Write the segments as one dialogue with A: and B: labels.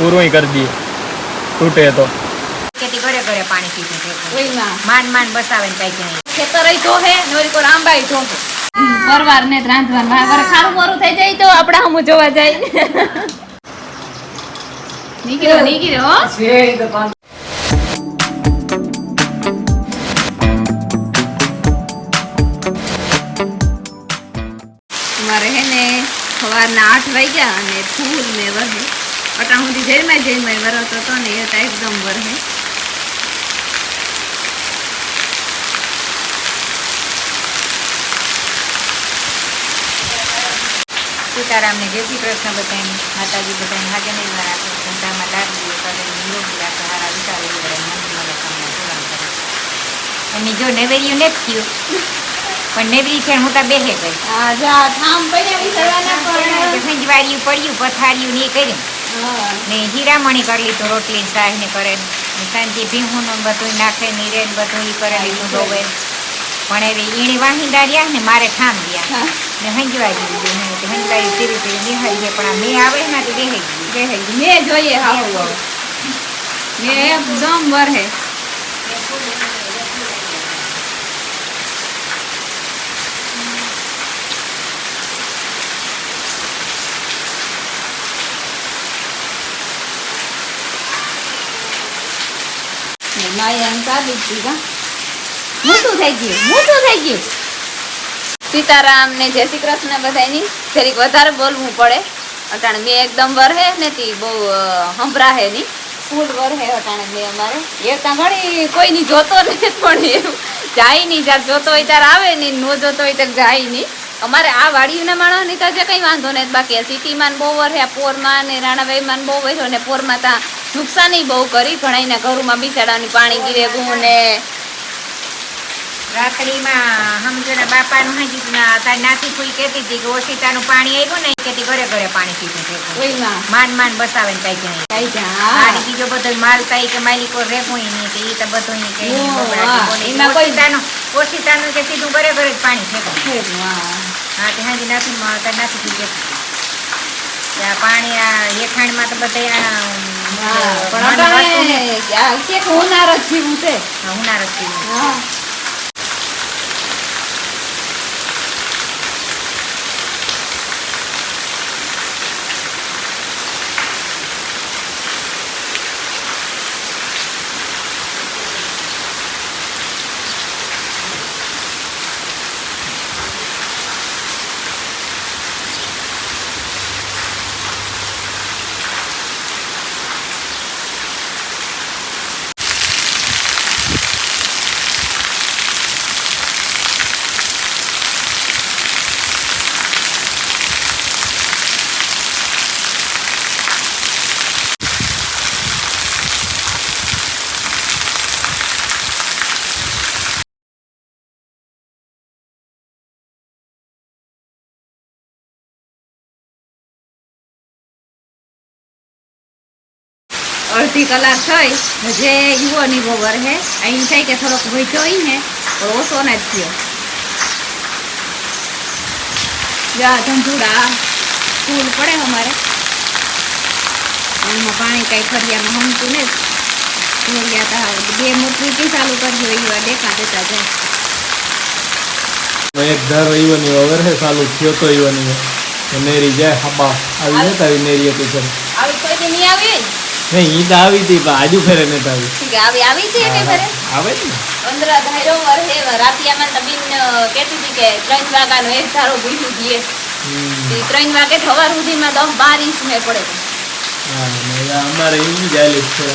A: પૂરું કરી દઈએ તૂટે તો
B: ખેતી ઘરે ઘરે પાણી પીતું
C: ઓઈમાં
B: માંડ માંડ બસાવે ને કઈ નહીં
C: ખેતર તો હે નોરી કોર આંબાઈ તો પરવાર ને રાંધવાન મારે ખારું મોરું થઈ જાય તો આપડા હમુ જોવા જાય નીકળ્યો મારે હે ને સવારના 8 વાગ્યા અને ફૂલ ને વરહે અટાણ સુધી જયમાં વરતો હતો ને એ તો એકદમ વરહે
B: સીતારામ ને જય શ્રી કૃષ્ણ બધાને માતાજી બધાને હાજર નહીં રાખે ધંધામાં લાગી કરે નિરોગી રાખે હારા વિચાર કરે મંદિરમાં લખાણમાં પૂરણ કરે એની જો નેવેર્યું ને થયું પણ નેવરી છે હું તો બેહે ગઈ ખંજવાળ્યું પડ્યું પથાર્યું ને એ કર્યું ને હીરામણી કરી લીધું રોટલી શાહ ને કરે સાંજે ભીહું નું બધું નાખે નીરે બધું એ કરે લીધું ડોવે પણ એવી ઈણી વાહિંદા રહ્યા ને મારે ઠામ ગયા ને હંજવાઈ દીધું હંજવાઈ ધીરે ધીરે નિહાળી પણ આ મેં આવે ને તો બેહે ગઈ
C: મેં જોઈએ હાવ મેં એકદમ વરહે સીતારામ ને જય શ્રી કૃષ્ણ બધાની જરીક વધારે બોલવું પડે અટાણે મેં એકદમ વરહે ને તી બહુ સંભળાહે ની ફૂલ વરહે અટાણે મેં અમારે એ ત્યાં ઘણી કોઈ ની જોતો નહીં પણ એવું જાય નહીં જ્યારે જોતો હોય ત્યારે આવે નહીં નો જોતો હોય ત્યારે જાય નહીં અમારે આ વાડીના માણસની તો જે કંઈ વાંધો નહીં બાકી સિટીમાં બહુ વરહે પોરમાં ને રાણાભાઈમાં બહુ વર્યો ને પોરમાં ત્યાં નુકસાની બહુ કરી ઘણાના ઘરોમાં બિચારાની પાણી ગીરે ગું ને
B: રાતડીમાં સમજો બાપાનું હાજી તારી નાથી ફૂલ કહેતી હતી કે ઓશિતાનું પાણી આવ્યું ને કેતી ઘરે ઘરે પાણી પીતું માંડ માંડ બસાવે ને કઈ નહીં બીજો બધો માલ કઈ કે માલિકો રેપું નહીં કે એ તો બધું ઓશિતાનું કે સીધું ઘરે ઘરે જ પાણી ફેંકું હા તે હાજી નાથી નાથી ફૂલ કહેતી પાણી આ હેઠાણમાં તો બધા
C: ઉનાર જ જીવું છે
B: ઉનાર જ જીવું
C: અડધી કલાક થઈ જે યુવાની વર હે અહીં થાય કે થોડોક વચ્ચો હોય ને પણ ઓછો ને જ થયો જા ધંધુડા ફૂલ પડે અમારે એમાં પાણી કઈ ફરિયામાં હમતું ને ફરિયા તા બે મોટરી ચાલુ કરજો એવા દેખા દેતા જાય
A: એક ધારો ઈવાની વર હે ચાલુ થયો તો ઈવાની નેરી જાય હબા આવી નતા આવી નેરી હતી સર
C: આવી કોઈ દી નહીં આવી
A: નહીં ઈ તો આવી હતી પણ આજુ ફેરે નતા આવી
C: ઠીક આવી હતી કે ફેરે આવે ને 15 ધારો વર હે રાતિયામાં તબીન કહેતી હતી કે 3 વાગ્યાનો એક ધારો ભૂલ્યું દીએ 3 વાગે સવાર સુધીમાં 10-12 ઇંચ મે પડે
A: હા ને અમારે ઈ જાલી છે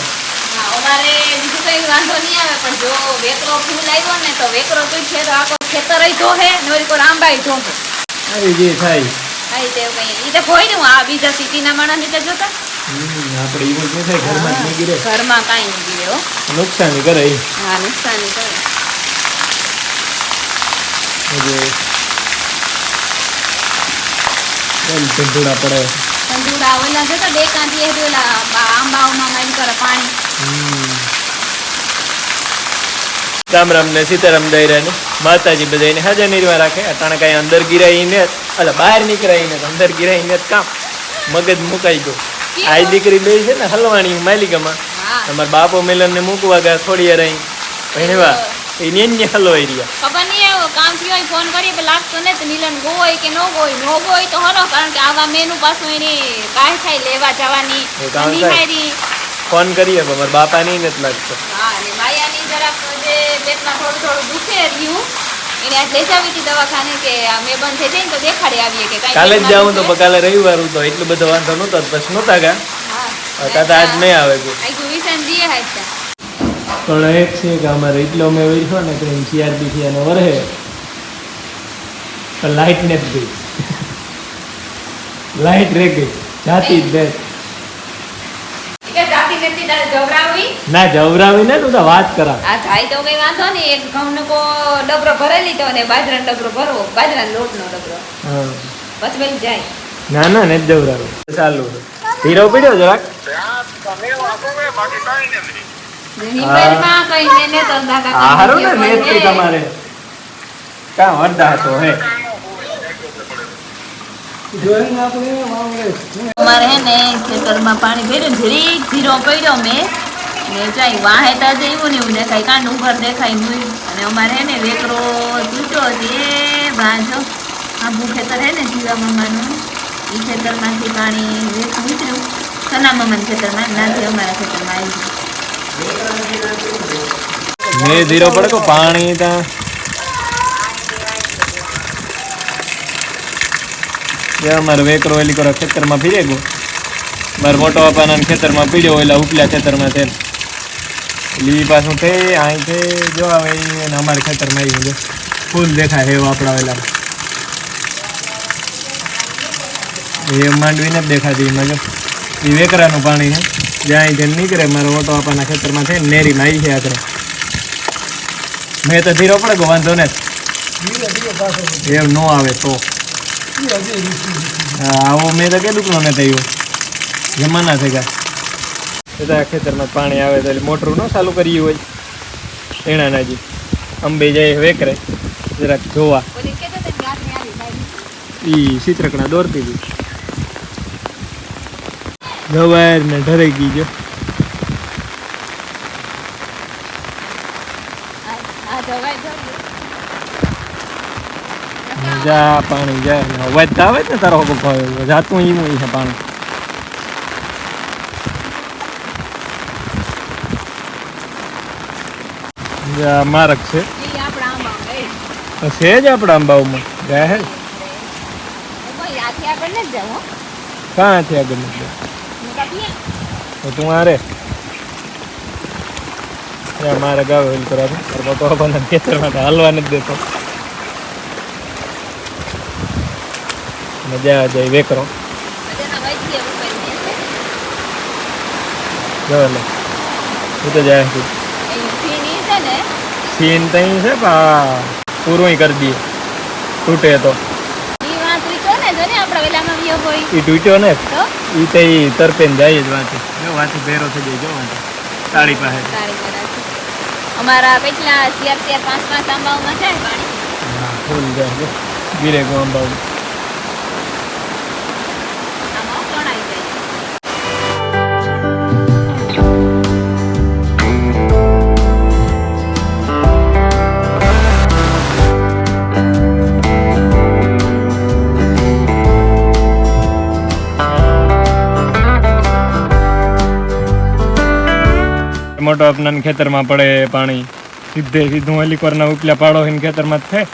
C: હા અમારે બીજું કઈ વાંધો નહીં આવે પણ જો વેકરો ફૂલ આવ્યો ને તો વેકરો તો છે તો આખો ખેતર ઈ તો હે નોરી કોર આંબાઈ તો
A: આવી જે થાય
C: આઈ તે કઈ ઈ તો કોઈ નું આ બીજા સિટીના માણસ ની તો જોતા
A: આપણે ઈવન કે થાય ઘરમાં જ નહીં ગીરે
C: ઘરમાં કાઈ નહીં ગીરે હો
A: નુકસાની કરે
C: હા નુકસાની કરે
A: ધંધુડા પડે
C: ધંધુડા ઓલા જતા બે કાંધી ઓલા આંબાઓમાં મારી કરે પાણી
A: રામ રામ ને સીતારામ દયરા ને માતાજી બધાને હાજર નિર્વા રાખે અટાણે કઈ અંદર ગિરાઈને એટલે બહાર નીકળાઈને અંદર ગિરાઈને કામ મગજ મુકાઈ ગયો આ દીકરી બે છે ને હલવાણી માલિકામાં
C: હા
A: તમારા બાપો મિલન ને મૂકવા ગયા થોડી વાર અહીં પહેરવા એ નેન્ય હલવાઈ રહ્યા
C: ખબર નહીં આવ્યો કામ થયો ફોન કરીએ તો લાગતો ને તો નીલન ગોય કે નો ગોય તો હરો કારણ કે આવા મેનુ પાછું એની કાંઈ થાય લેવા જવાની
A: એ કામ થાય.
C: નિહારી
A: ફોન કરીએ પણ મારા બાપા ની નથી લાગતો
C: હા અને માયાની જરાક જે પેટમાં થોડું દુખે રહ્યું એને આજ લઈ જાવી હતી દવાખાને કે આ મેં બંધ થઈ જાય ને તો દેખાડી આવીએ કે કાંઈ
A: કાલે જ
C: પેટમાં
A: જાઉં તો
C: દુખે.
A: પણ કાલે રવિવાર હતો એટલો બધો વાંધો નહોતો પછી નહોતા ગયા
C: હા
A: કાતા આજ નહીં આવે કોઈ
C: આઈ વિસાન દીએ હાચા
A: પણ એક છે કે અમારે એટલો અમે વહીશો ને કે CRBC અને વરહે પણ લાઇટ નથી ગઈ લાઇટ રહી ગઈ જાતી જ બેઠ
C: કે જાતી નથી તારે જવરાવી
A: ના જવરાવી ને તું તો વાત કરા
C: આ થાય તો કઈ વાંધો નહીં એક ઘઉંનો કો ડબરો ભરી લીધો અને બાજરાનો ડબરો ભરવો બાજરાનો લોટનો ડબરો
A: હા
C: પછી બેન જાય
A: ના ના નથી જવરાવી ચાલુ છે. ધીરો પીડ્યો જરાક
C: નિબેરમાં કઈ ને તો દાદા
A: આ હારું ને નેત્રી તમારે કા વરદા હતો હે જોઈને આપણે વાવરે
C: અમારે હે ને ખેતરમાં પાણી ભર્યું જરીક ધીરો પડ્યો મેં ને ચાઈ વાહે તા જેવું ને એવું દેખાય કાંડ ઉપર દેખાય મુઈ અને અમારે હે ને વેકરો તૂટ્યો છે એ બાંધો આબુ ખેતર હે ને જીવા મામાનું એ ખેતરમાંથી પાણી વેકરું ઉતર્યું સના મામાના ખેતરમાં નાથી અમારા ખેતરમાં આવ્યું
A: મેં ધીરો પડકો પાણી ત્યાં જે અમારે વેકરો એલી કરો ખેતરમાં ફીરે ગયો મારા મોટો બાપાના ખેતરમાં પીડ્યો એટલે ઉપલા ખેતરમાં તેલ એટલે પાછું થઈ અહીં થઈ જો આવે અને અમારા ખેતરમાં આવી ગયો ફૂલ દેખાય હેવ આપણા એ માંડવીને જ દેખાતી એમાં જો એ વેકરાનું પાણી છે જ્યાં જેમ નીકળે મારા મોટો બાપાના ખેતરમાં થઈને નેરીમાં આવી છે આગળ મેં તો ધીરો પડે ગો વાંધો ને એમ ન આવે તો આવો મેં તો કેટલું ને થયું જમાના થઈ ગયા બધા ખેતરમાં પાણી આવે તો મોટરું ન ચાલુ કર્યું હોય એના નાજી અંબે જાય વેકરે જરાક જોવા એ ચિત્રકણા દોરતી હતી ગવાર ને ઢરાઈ ગઈ જો જા પાણી જાય વધતા આવે ને તારો જાતું ઈ છે પાણી જા મારક છે છે જ આપણા અંબાઓમાં ગયા હે ક્યાંથી આગળ નથી તો તું આ રે મારે ગાવ હેલ કરવા મોટો બાપાના ખેતરમાં હાલવા નથી દેતો મજા જાય વેકરો જો લે હું તો જાય સીન તઈ છે પૂરું કરી દઈએ તૂટે તો એ તૂટ્યો ને એ તો એ તરપે જાય જ વાંચી જો વાંચી ભેરો થઈ જાય જો વાંચી તાળી પાસે
C: અમારા કેટલા ચાર 5 આંબાઓમાં છે પાણી
A: હા ફૂલ જાય ગીરે ગો અંબાઉ
C: આમાં કોણ આવી જાય
A: મોટો આપના ખેતરમાં પડે પાણી સીધું હેલિકોરના ઉપલા પાડો હોય ખેતરમાં જ થાય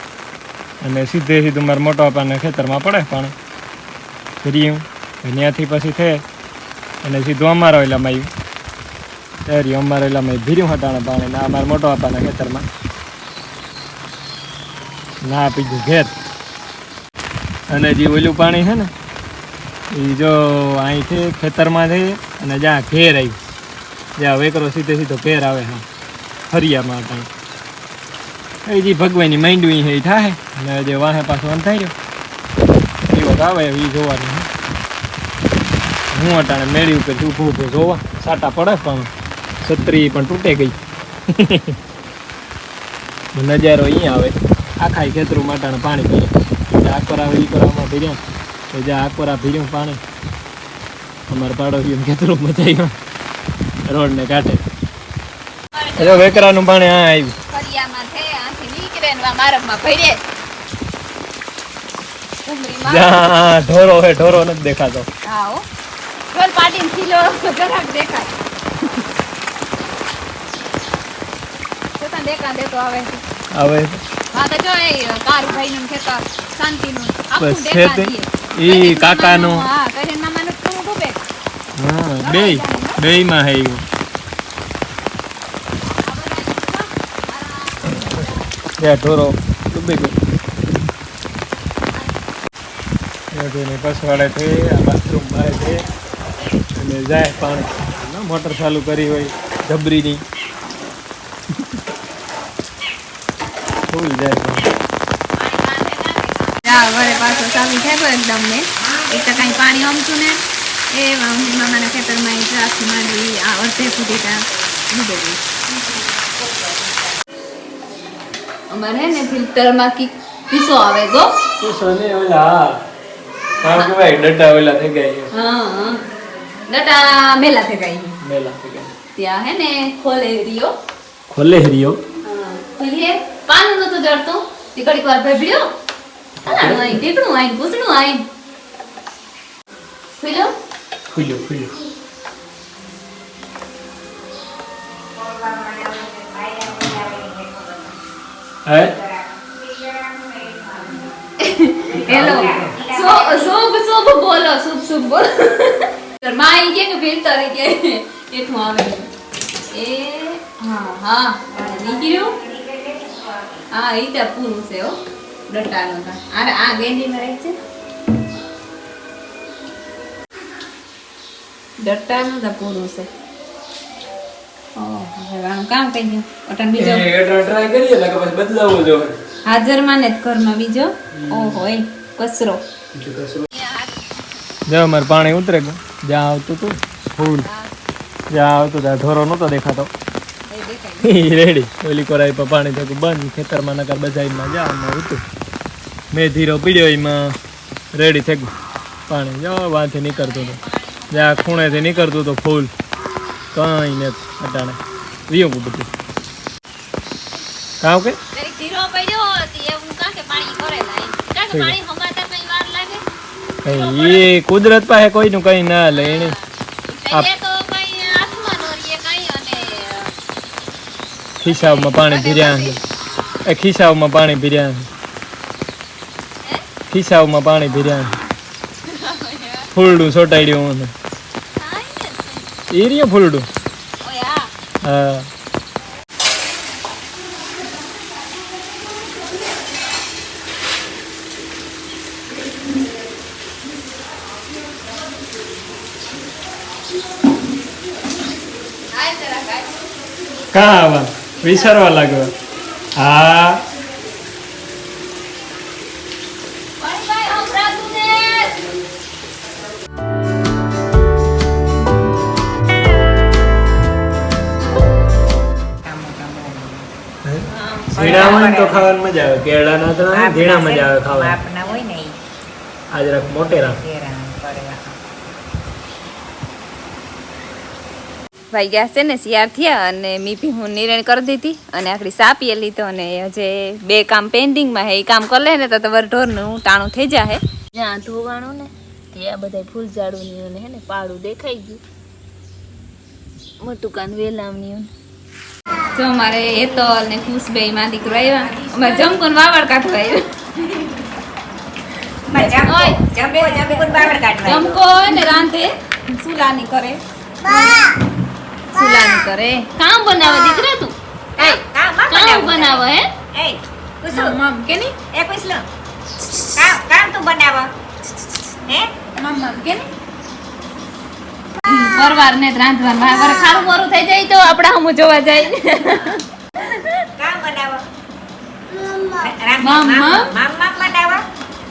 A: અને સીધું મારા મોટો બાપાના ખેતરમાં પડે પાણી ફર્યું ત્યાંથી પછી થાય અને સીધું અમારો એલામાં આવ્યું ત્યારે અમારો એલામાં ભીર્યું હટાણે પાણી ના અમારા મોટો બાપાના ખેતરમાં ના પીધું ઘેર અને જે ઓલું પાણી છે ને એ જો અહીંથી ખેતરમાં થઈ અને જ્યાં ઘેર આવી જ્યાં વેકરો સીધો ઘેર આવે હા ફરિયામાં કાંઈ એ જે ભગવાનની માંડવી છે એ થાય અને જે વાહે પાછો અંધાઈ રહ્યો એ વખત આવે એ જોવાનું હું અટાણે મેળી ઉપર ઊભું ઊભું જોવા સાટા પડે પણ છત્રી પણ તૂટે ગઈ નજારો અહીંયા આવે આખા ખેતરું માટાને પાણી પીએ આકોરા ઈ કોરામાં ભીર્યા તો જ્યાં આકોરા ભીર્યું પાણી અમારા પાડોશી ખેતરો મચાઈ રોડ ને કાંઠે. જો વેકરાનું પાણી આ આવ્યું.
C: ફરિયામાં છે આથી નીકળે ને મારકમાં ભરે. ડુંગળીમાં
A: જ્યાં ઢોરો હે ઢોરો નથી દેખાતો.
C: હા હો ઢોર પાટીને ખીલો જરાક દેખાય. તો તને દેતો આવે છે.
A: હવે
C: હા તો જો એ કારુભાઈનું ખેતર શાંતિનું આખું
A: બસ છે
C: દેખાય
A: તે
C: છે.
A: ઈ કાકાનું.
C: હા કરીને મામાનું થોડું ડૂબે.
A: હા બે માં હે એવું. ત્યાં ઢોરો ડૂબી ગયો. પસવાડે છે આ બાથરૂમ બહાર છે અને જાય પાણી મોટર ચાલુ કરી હોય જબરીની ફૂલ જાય
C: વરે પાછો ચાલુ થયો એકદમ ને એક તો કઈ પાણી અમતું ને એ મામાના ખેતરમાં એક રાખી માંડવી આ અડધે સુધી ત્યાં ડૂબે ગઈ. અમારે ને ફિલ્ટરમાં પીસો આવે ગો.
A: ડટા ઓલા થઈ ગયા.
C: હા ડટા મેલા થઈ ગઈ.
A: મેલા થઈ ગયા.
C: ત્યાં હે ને ખોલે રિયો ખોલીએ પાનું નતું જડતું તે ઘડીક વાર ભેભડ્યો અલાનું આઈ ઢીકણું આઈ પૂછડું આઈ ખોલ્યો
A: હે
C: હેલો શુભ બોલો શુભ બોલો માઈ કે ફિલ્ટર કે એઠું આવે એ હા નીકળ્યું હા એ તો પૂરું છે હો ડટાનું આ ગેંડીમાં રહે છે ડટાનું તો પૂરું છે કામ કઈ ગયું અટન બીજો
A: ટ્રાય કરીએ ને કે પછી બદલાવવો જોઈએ.
C: હાજરમાં ને ઘરમાં બીજો ઓહો એ કચરો
A: જો અમારે પાણી ઉતરે ગયું જ્યાં આવતું હતું ફૂલ જ્યાં આવતું ત્યાં ઢોરો નહોતો દેખાતો રેડી ઓલી કોરાઈ પર પાણી થયું બંધ ખેતરમાં નકર બજાઈમાં જવામાં હતું મેં ધીરો પીડ્યો એમાં રેડી થઈ ગયું પાણી જો વાંથી નીકળતું હતું જ્યાં ખૂણેથી નીકળતું હતું ફૂલ કંઈ નથી અટાણે વિયું બધું કામ કે
C: ધીરો પડ્યો એવું કાકે પાણી કરેલા કાકે પાણી હમાતા કઈ વાર લાગે
A: એ કુદરત પાસે કોઈનું કઈ ના લે એને
C: એ તો કઈ આસમાન ઓરીએ કઈ અને
A: ખિસ્સામાં પાણી ભર્યા છે એ ખિસ્સામાં પાણી ભર્યા છે ખિસ્સામાં પાણી ભર્યા છે ફૂલડું ચોટાડ્યું મને એ રહ્યું ફૂલડું
C: ઓયા
A: હા કા આવા વિચારવા લાગ્યો હા
C: ભાઈ હમરાતું ને
A: ઝીણા હોય ને તો ખાવાની મજા આવે કેળા ના તો ઝીણા મજા આવે ખાવાની
B: આપના હોય ને
A: આજ રાખ મોટે રાખ
C: ભાઈ ગયા છે ને શિયાર થયા અને મીપી હું નિર્ણય કરી દીધી અને આખરી સાપીએ લીધો અને હજે બે કામ પેન્ડિંગમાં હે એ કામ કરી લે ને તો તમારે ઢોરનું ટાણું થઈ જાય જ્યાં ધોવાણું ને ત્યાં બધા ફૂલ ઝાડું હે ને પાડું દેખાઈ ગયું મોટું કાન વેલામની જો અમારે હેતલ ને ખુશબે માં દીકરો આવ્યા અમારે જમકો ને વાવડ કાઢવા આવ્યા જમકો ને રાંધે સુલાની કરે સુલાની કરે કામ બનાવે દીકરા તું કામ બનાવે હે મમ કે ની
B: કામ તું બનાવ હે
C: મમ કે ની પરવાર ને રાંધવાનું મારે ખારું મોરું થઈ જાય તો આપડા હમ જોવા જાય
B: કામ બનાવ
C: મમ
B: મમ બનાવ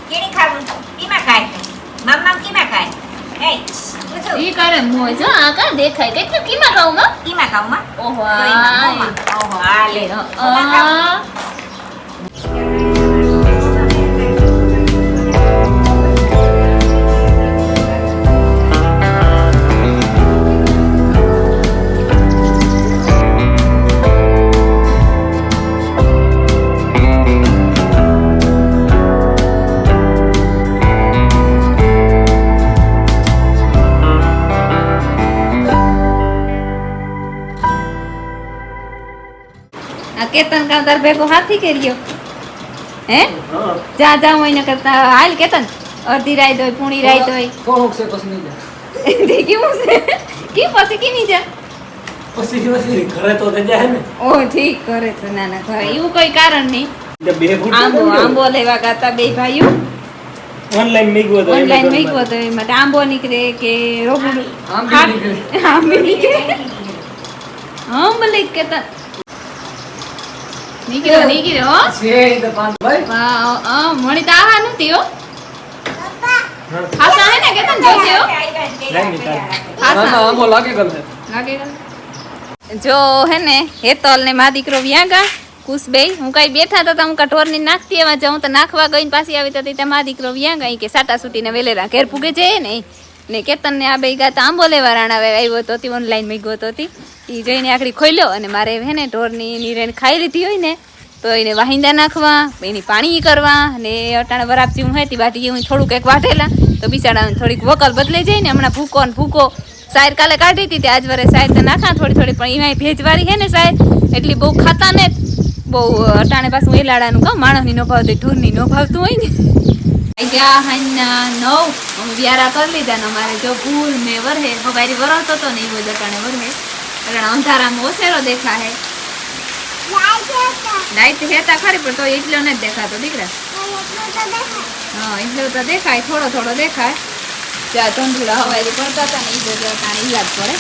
B: કેની ખાવું કીમાં ખાય મમ કીમાં ખાય એ
C: ઈ કરે મોય જો આ કા દેખાય કે કીમાં ખાવ માં
B: કીમાં ખાવ માં
C: ઓહો
B: ઓહો આ લે
C: કેતન કામ તાર ભેગો હાથી કર્યો હે જા જા હોય ને કરતા હાલ કેતન અડધી રાત હોય પૂણી રાત હોય
A: થોડોક છે પછી નહીં જાય
C: તે કેવું છે કે પછી કેની જા
A: પછી ઘરે તો થઈ જાય ને
C: ઓ ઠીક કરે તો ના ના ઘરે એવું કોઈ કારણ નહીં
A: એટલે બે ફૂટ
C: આંબો લેવા ગાતા બે ભાઈઓ
A: ઓનલાઈન મેગવો તો
C: ઓનલાઈન મેકવો તો એમાં આંબો નીકળે કે રોબડું
A: આંબી નીકળે.
C: આંબી નીકળે આંબલી કેતન નીકળ્યો હો
A: છે ઈ તો પાંચ ભાઈ
C: મણી તો આવા નથી હો ખાસા હે ને કેતન જોજે હો ખાસા
A: આંબો લાગે ગમે
C: લાગે ગયો. જો હે ને હેતલ ને મા દીકરો વ્યાગા કુશબેય હું કઈ બેઠા હતા હું કઠોર ની નાખતી એમાં જાઉં તો નાખવા ગઈ ને પાછી આવી તો મા દીકરો વ્યાગા ઈ કે સાટા સૂટીને વેલેરા ઘેર પૂગે છે ને ને કેતન ને આ બે ગાતા આંબો લેવા રાણા આવ્યો તો ઓનલાઈન મેગવો તો ઈ જઈને આખડી ખોલ્યો અને મારે હે ને ઢોરની નીરેણ ખાઈ લીધી હોય ને તો એને વાહિંદા નાખવા એની પાણી કરવા ને અટાણે વરાપથી હું હતી બાટી હું થોડુંક એક વાટેલા તો બિચારા થોડીક વકલ બદલે જાય ને હમણાં ભૂકો ને ભૂકો સાયર કાલે કાઢી હતી આજ વરે સાયર તો નાખા થોડી થોડી પણ એમાં ભેજવાળી હે ને સાયર એટલી બહુ ખાતા ને બહુ અટાણે પાછું એલાડાનું કામ માણસની નો ભાવતું ઢોરની નો ભાવતું હોય ને ગયા હાઈના 9 અમે વ્યારા કરી લીધા ને અમારે જો ભૂલ મેં વરહે હવારી વરસતો તો ને એવો જ અટાણે વરહે એટલે અંધારામાં ઓસેરો દેખા હે લાઈટ હેતા ખરી પણ તો એટલો નથી દેખાતો દીકરા હા એટલો તો દેખાય થોડો થોડો દેખાય ત્યાં ધંધુડા હવારી પડતા હતા ને એ બધું અટાણે યાદ પડે